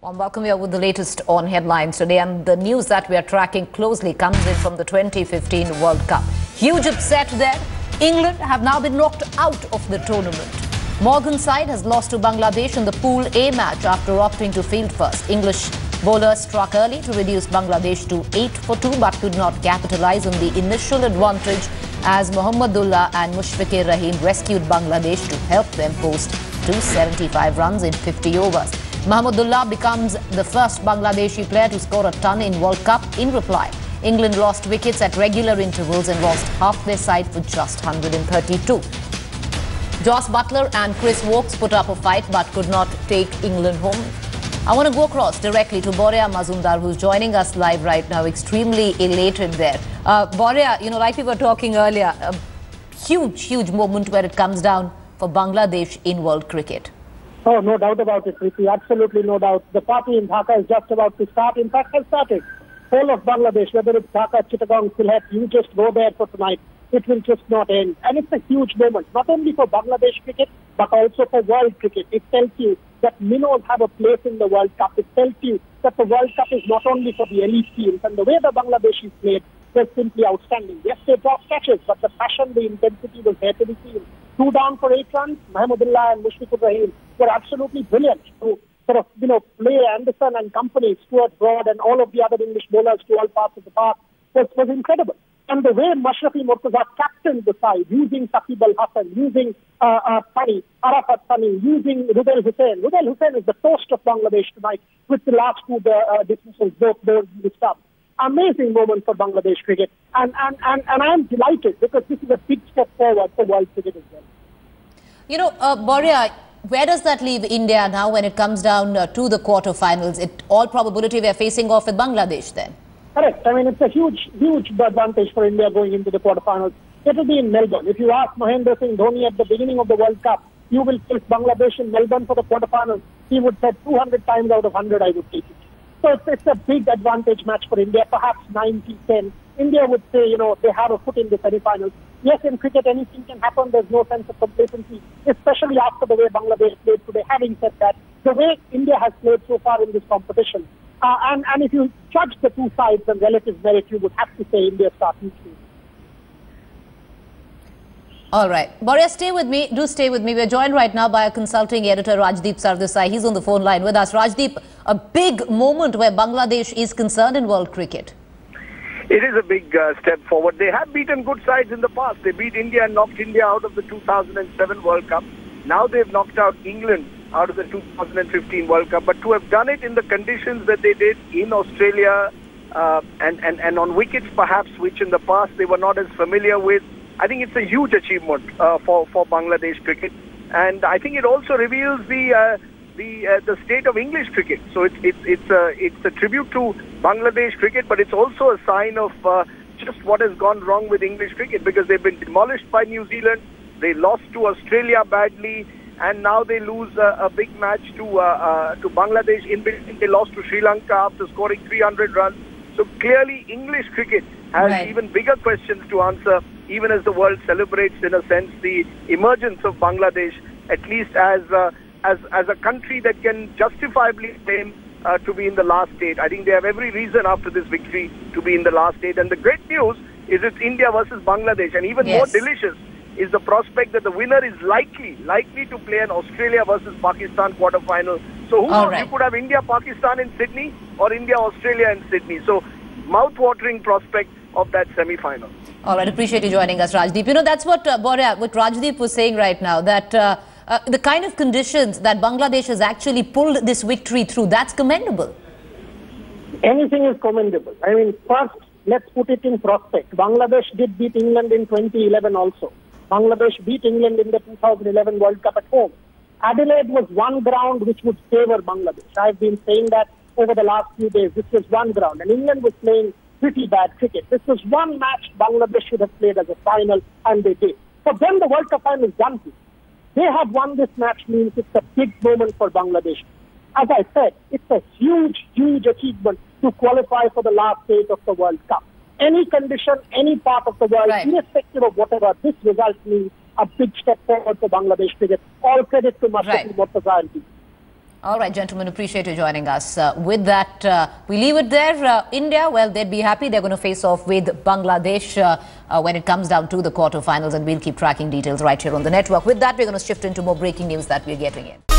Well, welcome you with the latest on headlines today, and the news that we are tracking closely comes in from the 2015 World Cup. Huge upset there. England have now been knocked out of the tournament. Morgan's side has lost to Bangladesh in the Pool A match after opting to field first. English bowlers struck early to reduce Bangladesh to 8 for 2 but could not capitalize on the initial advantage as Mohammedullah and Mushfiqur Rahim rescued Bangladesh to help them post 275 runs in 50 overs. Mohammedullah becomes the first Bangladeshi player to score a ton in World Cup. In reply, England lost wickets at regular intervals and lost half their side for just 132. Joss Buttler and Chris Wokes put up a fight but could not take England home. I want to go across directly to Boria Mazumdar, who's joining us live right now, extremely elated there. Boria, like we were talking earlier, a huge moment where it comes down for Bangladesh in world cricket. Oh, no doubt about it, Rishi. Absolutely no doubt. The party in Dhaka is just about to start. In fact, has started. Whole of Bangladesh, whether it's Dhaka, Chittagong, Sylhet, you just go there for tonight. It will just not end. And it's a huge moment, not only for Bangladesh cricket, but also for world cricket. It tells you that minnows have a place in the World Cup. It tells you that the World Cup is not only for the elite teams. And the way the Bangladeshis played was simply outstanding. Yes, they dropped catches, but the passion, the intensity was there to be seen. 2 down for 8 runs. Mohammedullah and Mushfiqur Rahim were absolutely brilliant to play Anderson and company, Stuart Broad and all of the other English bowlers to all parts of the park was incredible. And the way Mashrafi Murtaza captained the side, using Saqib al-Hasan, using Arafat Sani, using Rudel Hussain. Rudel Hussain is the toast of Bangladesh tonight with the last 2 dismissals, both those in the stump. Amazing moment for Bangladesh cricket. And I am delighted because this is a big step forward for world cricket as well. Boria, where does that leave India now when it comes down to the quarterfinals? In all probability, we are facing off with Bangladesh then. Correct. I mean, it's a huge advantage for India going into the quarterfinals. It will be in Melbourne. If you ask Mahendra Singh Dhoni at the beginning of the World Cup, you will face Bangladesh in Melbourne for the quarterfinals. He would say 200 times out of 100, I would take it. So it's a big advantage match for India, perhaps 90-10. India would say, they have a foot in the semi-finals. Yes, in cricket, anything can happen. There's no sense of complacency, especially after the way Bangladesh played today. Having said that, the way India has played so far in this competition, and if you judge the two sides and relative merit, you would have to say India starts each team. All right. Boria, stay with me. Do stay with me. We're joined right now by a consulting editor, Rajdeep Sardesai. He's on the phone line with us. Rajdeep, a big moment where Bangladesh is concerned in world cricket. It is a big step forward. They have beaten good sides in the past. They beat India and knocked India out of the 2007 World Cup. Now they've knocked out England out of the 2015 World Cup. But to have done it in the conditions that they did in Australia and on wickets perhaps, which in the past they were not as familiar with, I think it's a huge achievement for Bangladesh cricket, and I think it also reveals the state of English cricket. So it's a tribute to Bangladesh cricket, but it's also a sign of just what has gone wrong with English cricket, because they've been demolished by New Zealand, they lost to Australia badly, and now they lose a big match to Bangladesh. In between, they lost to Sri Lanka after scoring 300 runs. So clearly, English cricket has even bigger questions to answer, even as the world celebrates, in a sense, the emergence of Bangladesh, at least as a country that can justifiably claim to be in the last 8. I think they have every reason after this victory to be in the last 8. And the great news is it's India versus Bangladesh. And even more delicious is the prospect that the winner is likely to play an Australia versus Pakistan quarterfinal. So who knows? You could have India-Pakistan in Sydney or India-Australia in Sydney. So mouth-watering prospect of that semi-final. All right, appreciate you joining us, Rajdeep. That's what what Rajdeep was saying right now, that the kind of conditions that Bangladesh has actually pulled this victory through, that's commendable. Anything is commendable. I mean, first, let's put it in prospect. Bangladesh did beat England in 2011 also. Bangladesh beat England in the 2011 World Cup at home. Adelaide was one ground which would favor Bangladesh. I've been saying that over the last few days. This was one ground, and England was playing pretty bad cricket. This was one match Bangladesh should have played as a final, and they did. For them, the World Cup final is done. They have won this match, means it's a big moment for Bangladesh. As I said, it's a huge achievement to qualify for the last 8 of the World Cup. Any condition, any part of the world, irrespective of whatever, this result means a big step forward for Bangladesh cricket. All credit to Mashrafi Murtaza and team. All right, gentlemen, appreciate you joining us. With that, we leave it there. India, well, they'd be happy. They're going to face off with Bangladesh when it comes down to the quarterfinals, and we'll keep tracking details right here on the network. With that, we're going to shift into more breaking news that we're getting in.